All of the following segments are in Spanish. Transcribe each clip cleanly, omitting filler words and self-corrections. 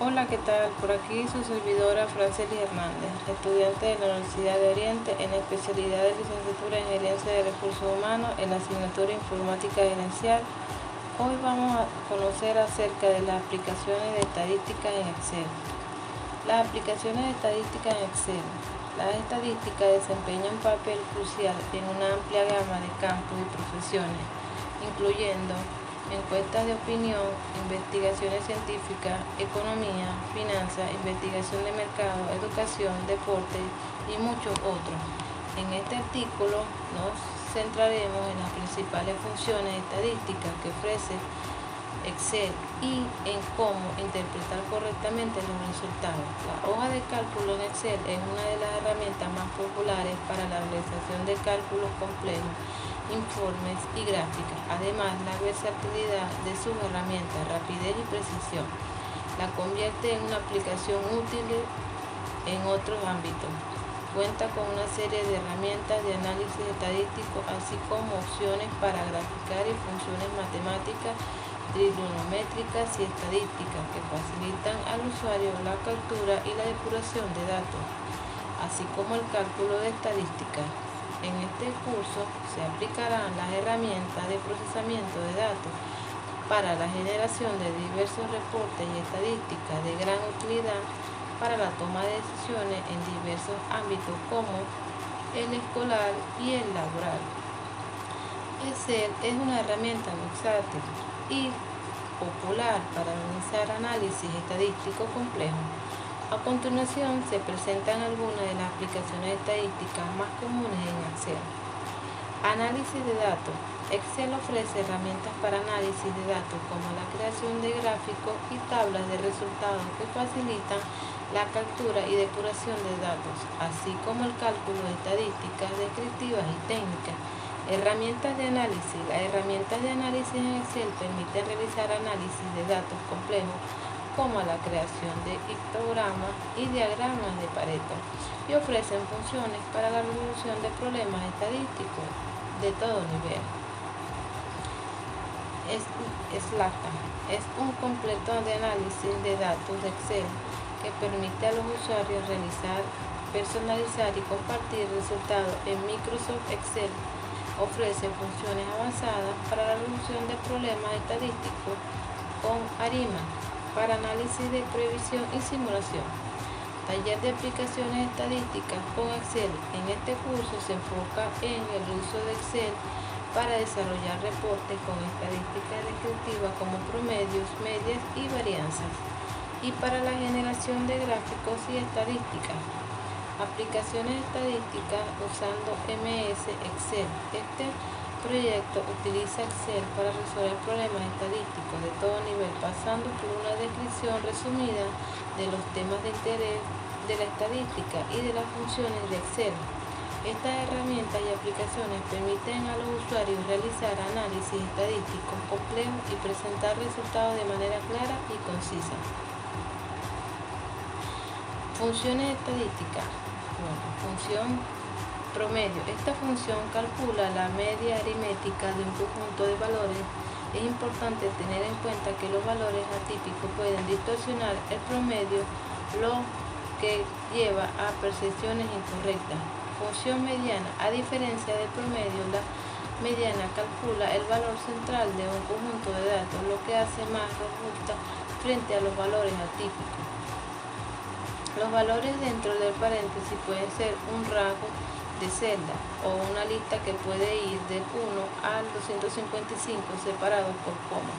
Hola, ¿qué tal? Por aquí su servidora Francely Hernández, estudiante de la Universidad de Oriente en la especialidad de licenciatura en Gerencia de Recursos Humanos en la asignatura Informática Gerencial. Hoy vamos a conocer acerca de las aplicaciones de estadística en Excel. Las aplicaciones de estadística en Excel. Las estadísticas desempeñan un papel crucial en una amplia gama de campos y profesiones, incluyendo encuestas de opinión, investigaciones científicas, economía, finanzas, investigación de mercado, educación, deporte y muchos otros. En este artículo nos centraremos en las principales funciones estadísticas que ofrece Excel y en cómo interpretar correctamente los resultados. La hoja de cálculo en Excel es una de las herramientas más populares para la realización de cálculos complejos, informes y gráficas. Además, la versatilidad de sus herramientas, rapidez y precisión, la convierte en una aplicación útil en otros ámbitos. Cuenta con una serie de herramientas de análisis estadístico, así como opciones para graficar y funciones matemáticas, trigonométricas y estadísticas que facilitan al usuario la captura y la depuración de datos, así como el cálculo de estadísticas. En este curso se aplicarán las herramientas de procesamiento de datos para la generación de diversos reportes y estadísticas de gran utilidad para la toma de decisiones en diversos ámbitos como el escolar y el laboral. Excel es una herramienta versátil y popular para realizar análisis estadístico complejo. A continuación se presentan algunas de las aplicaciones estadísticas más comunes en Excel. Análisis de datos. Excel ofrece herramientas para análisis de datos como la creación de gráficos y tablas de resultados que facilitan la captura y depuración de datos, así como el cálculo de estadísticas descriptivas y técnicas. Herramientas de análisis. Las herramientas de análisis en Excel permiten realizar análisis de datos complejos como la creación de histogramas y diagramas de Pareto y ofrecen funciones para la resolución de problemas estadísticos de todo nivel. Slata es un completo de análisis de datos de Excel que permite a los usuarios realizar, personalizar y compartir resultados en Microsoft Excel. Ofrece funciones avanzadas para la resolución de problemas estadísticos con ARIMA para análisis de previsión y simulación. Taller de aplicaciones estadísticas con Excel. En este curso se enfoca en el uso de Excel para desarrollar reportes con estadísticas descriptivas como promedios, medias y varianzas, y para la generación de gráficos y estadísticas. Aplicaciones estadísticas usando MS Excel. Este proyecto utiliza Excel para resolver problemas estadísticos de todo nivel, pasando por una descripción resumida de los temas de interés de la estadística y de las funciones de Excel. Estas herramientas y aplicaciones permiten a los usuarios realizar análisis estadísticos complejos y presentar resultados de manera clara y concisa. Funciones estadísticas. Función promedio. Esta función calcula la media aritmética de un conjunto de valores. Es importante tener en cuenta que los valores atípicos pueden distorsionar el promedio, lo que lleva a percepciones incorrectas. Función mediana. A diferencia del promedio, la mediana calcula el valor central de un conjunto de datos, lo que hace más robusta frente a los valores atípicos. Los valores dentro del paréntesis pueden ser un rango de celda o una lista que puede ir del 1 al 255 separados por coma.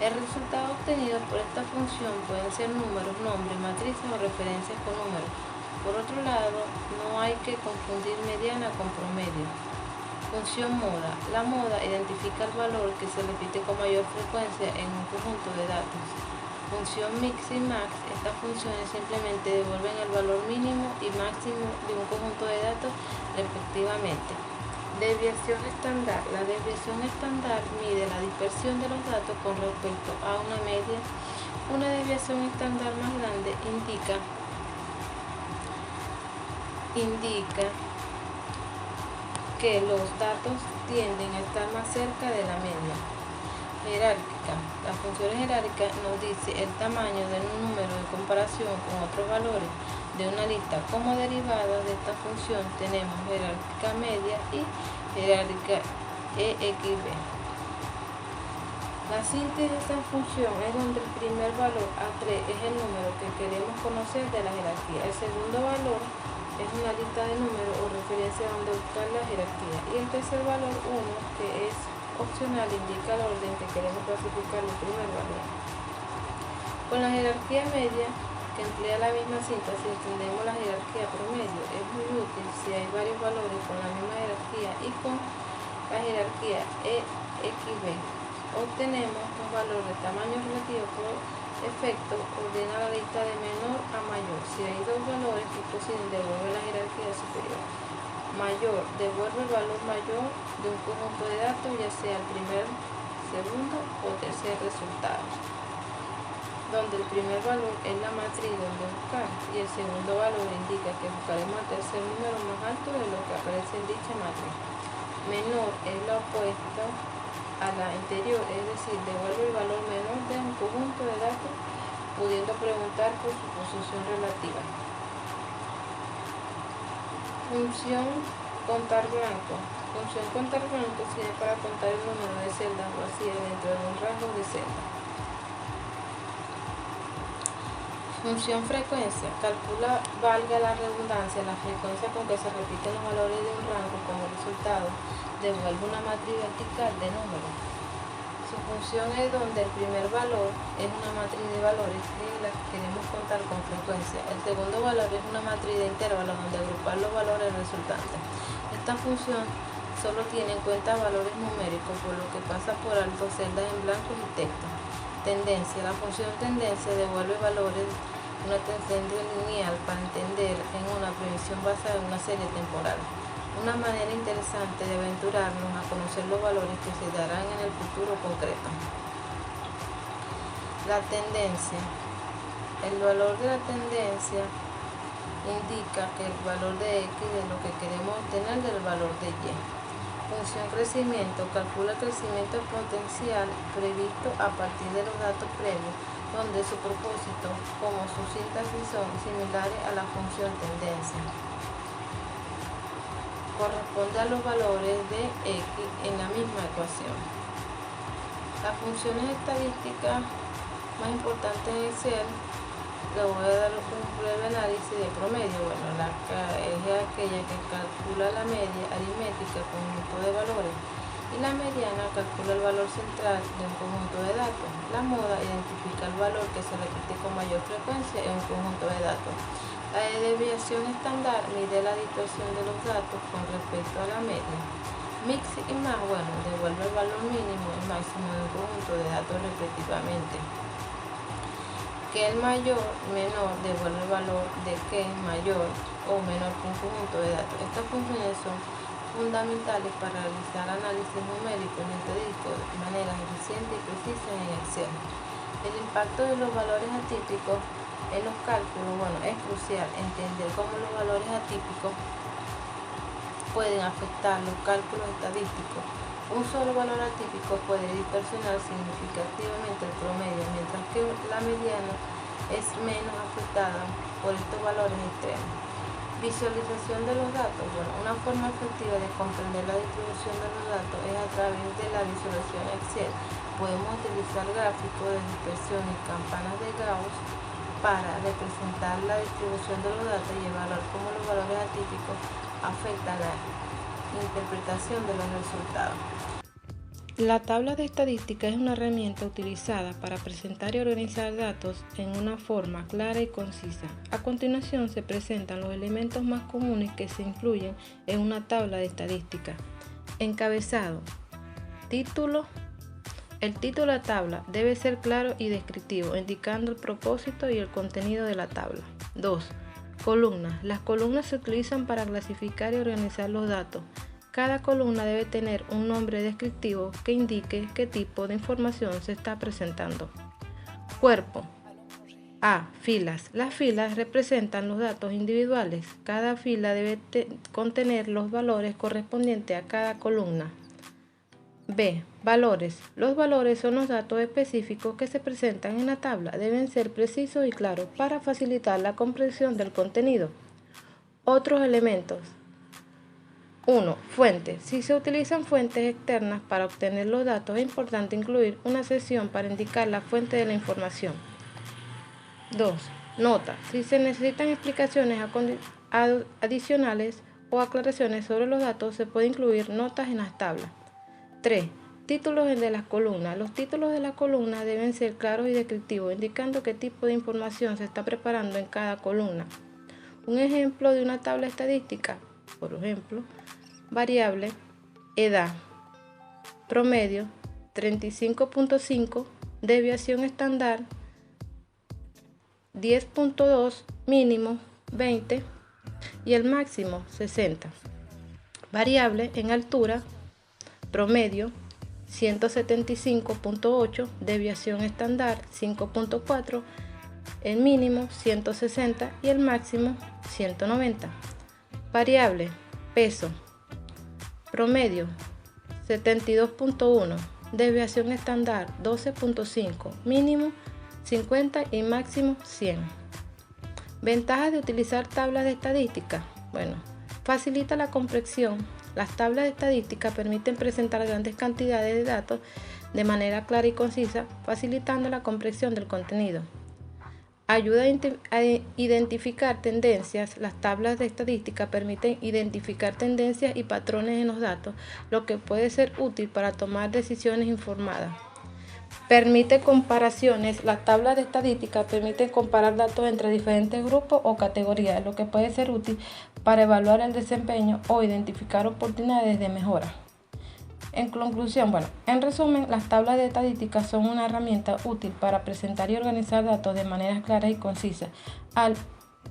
El resultado obtenido por esta función pueden ser números, nombres, matrices o referencias con números. Por otro lado, no hay que confundir mediana con promedio. Función moda. La moda identifica el valor que se repite con mayor frecuencia en un conjunto de datos. Función mix y max. Estas funciones simplemente devuelven el valor mínimo y máximo de un conjunto de datos respectivamente. Desviación estándar. La desviación estándar mide la dispersión de los datos con respecto a una media. Una desviación estándar más grande indica que los datos tienden a estar más cerca de la media. Jerárquica. jerárquica. Las funciones jerárquicas nos dice el tamaño de un número en comparación con otros valores de una lista. Como derivada de esta función tenemos jerárquica media y jerárquica EXB. La síntesis de esta función es donde el primer valor A3 es el número que queremos conocer de la jerarquía. El segundo valor es una lista de números o referencia donde buscar la jerarquía. Y el tercer valor 1, que es opcional, indica el orden que queremos clasificar el primer valor. Con la jerarquía media, que emplea la misma síntesis, entendemos la jerarquía promedio. Es muy útil si hay varios valores con la misma jerarquía, y con la jerarquía EXB obtenemos un valor de tamaño relativo. Por efecto, ordena la lista de menor a mayor. Si hay dos valores que coinciden, devuelve la jerarquía superior. Mayor devuelve el valor mayor de un conjunto de datos, ya sea el primer, segundo o tercer resultado, donde el primer valor es la matriz donde buscar y el segundo valor indica que buscaremos el tercer número más alto de lo que aparece en dicha matriz. Menor es la opuesta a la anterior, es decir, devuelve el valor menor de un conjunto de datos, pudiendo preguntar por su posición relativa. Función contar blanco. Función contar blanco sirve para contar el número de celdas vacías dentro de un rango de celdas. Función frecuencia. Calcula, valga la redundancia, la frecuencia con que se repiten los valores de un rango como resultado. Devuelve una matriz vertical de números. Su función es donde el primer valor es una matriz de valores que la queremos contar con frecuencia. El segundo valor es una matriz de intervalos donde agrupar los valores resultantes. Esta función solo tiene en cuenta valores numéricos, por lo que pasa por alto celdas en blanco y texto. Tendencia. La función tendencia devuelve valores de una tendencia lineal para entender en una previsión basada en una serie temporal. Una manera interesante de aventurarnos a conocer los valores que se darán en el futuro concreto. La tendencia. El valor de la tendencia indica que el valor de X es lo que queremos obtener del valor de Y. Función crecimiento. Calcula el crecimiento potencial previsto a partir de los datos previos, donde su propósito como su síntesis son similares a la función tendencia. Corresponde a los valores de X en la misma ecuación. Las funciones estadísticas más importantes en Excel, le voy a dar un breve análisis de promedio. Bueno, es aquella que calcula la media aritmética con un conjunto de valores, y la mediana calcula el valor central de un conjunto de datos. La moda identifica el valor que se repite con mayor frecuencia en un conjunto de datos. La desviación estándar mide la dispersión de los datos con respecto a la media. Mix y más, bueno, devuelve el valor mínimo y máximo de un conjunto de datos respectivamente. Que el mayor, menor, devuelve el valor de que es mayor o menor que un conjunto de datos. Estas funciones son fundamentales para realizar análisis numérico y estadístico de manera eficiente y precisa en Excel. El impacto de los valores atípicos en los cálculos, bueno, es crucial entender cómo los valores atípicos pueden afectar los cálculos estadísticos. Un solo valor atípico puede distorsionar significativamente el promedio, mientras que la mediana es menos afectada por estos valores extremos. Visualización de los datos. Bueno, una forma efectiva de comprender la distribución de los datos es a través de la visualización Excel. Podemos utilizar gráficos de dispersión y campanas de Gauss para representar la distribución de los datos y evaluar cómo los valores atípicos afectan la interpretación de los resultados. La tabla de estadística es una herramienta utilizada para presentar y organizar datos en una forma clara y concisa. A continuación se presentan los elementos más comunes que se incluyen en una tabla de estadística. Encabezado. Título. El título de la tabla debe ser claro y descriptivo, indicando el propósito y el contenido de la tabla. 2. Columnas. Las columnas se utilizan para clasificar y organizar los datos. Cada columna debe tener un nombre descriptivo que indique qué tipo de información se está presentando. Cuerpo. A. Filas. Las filas representan los datos individuales. Cada fila debe contener los valores correspondientes a cada columna. B. Valores. Los valores son los datos específicos que se presentan en la tabla. Deben ser precisos y claros para facilitar la comprensión del contenido. Otros elementos. 1. Fuentes. Si se utilizan fuentes externas para obtener los datos, es importante incluir una sección para indicar la fuente de la información. 2. Notas. Si se necesitan explicaciones adicionales o aclaraciones sobre los datos, se puede incluir notas en las tablas. 3. Títulos de las columnas. Los títulos de la columna deben ser claros y descriptivos, indicando qué tipo de información se está preparando en cada columna. Un ejemplo de una tabla estadística, por ejemplo, variable, edad, promedio, 35.5, desviación estándar, 10.2, mínimo, 20 y el máximo, 60. Variable en altura, promedio, 175.8, desviación estándar, 5.4, el mínimo, 160 y el máximo, 190. Variable, peso, promedio, 72.1, desviación estándar, 12.5, mínimo, 50 y máximo, 100. Ventajas de utilizar tablas de estadística. Facilita la comprensión. Las tablas de estadística permiten presentar grandes cantidades de datos de manera clara y concisa, facilitando la comprensión del contenido. Ayuda a identificar tendencias. Las tablas de estadística permiten identificar tendencias y patrones en los datos, lo que puede ser útil para tomar decisiones informadas. Permite comparaciones. Las tablas de estadística permiten comparar datos entre diferentes grupos o categorías, lo que puede ser útil para evaluar el desempeño o identificar oportunidades de mejora. En conclusión, en resumen, las tablas de estadística son una herramienta útil para presentar y organizar datos de manera clara y concisa. Al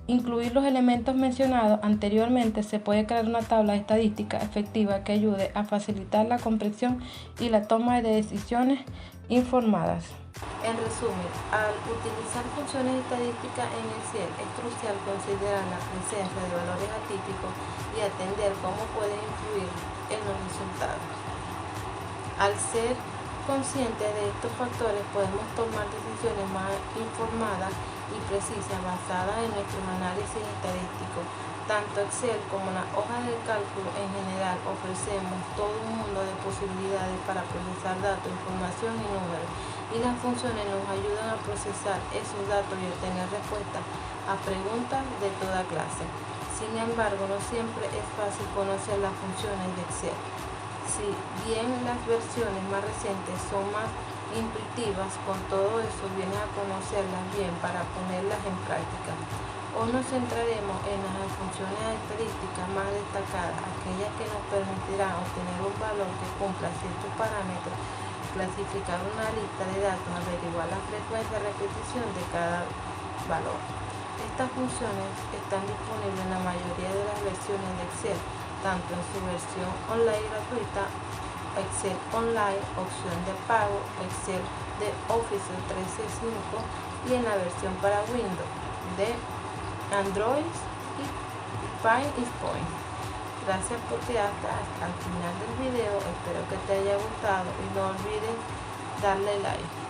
incluir los elementos mencionados anteriormente, se puede crear una tabla de estadística efectiva que ayude a facilitar la comprensión y la toma de decisiones informadas. En resumen, al utilizar funciones estadísticas en Excel, es crucial considerar la presencia de valores atípicos y atender cómo pueden influir en los resultados. Al ser conscientes de estos factores, podemos tomar decisiones más informadas y precisas basadas en nuestros análisis estadísticos. Tanto Excel como las hojas de cálculo en general ofrecemos todo un mundo de posibilidades para procesar datos, información y números, y las funciones nos ayudan a procesar esos datos y obtener respuestas a preguntas de toda clase. Sin embargo, no siempre es fácil conocer las funciones de Excel. Si bien las versiones más recientes son más intuitivas, con todo eso viene a conocerlas bien para ponerlas en práctica. Hoy nos centraremos en las funciones estadísticas más destacadas, aquellas que nos permitirán obtener un valor que cumpla ciertos parámetros, clasificar una lista de datos, averiguar la frecuencia de repetición de cada valor. Estas funciones están disponibles en la mayoría de las versiones de Excel, tanto en su versión online gratuita, Excel Online, opción de pago, Excel de Office 365 y en la versión para Windows de Android y PowerPoint. Gracias por quedarte hasta el final del video, espero que te haya gustado y no olvides darle like.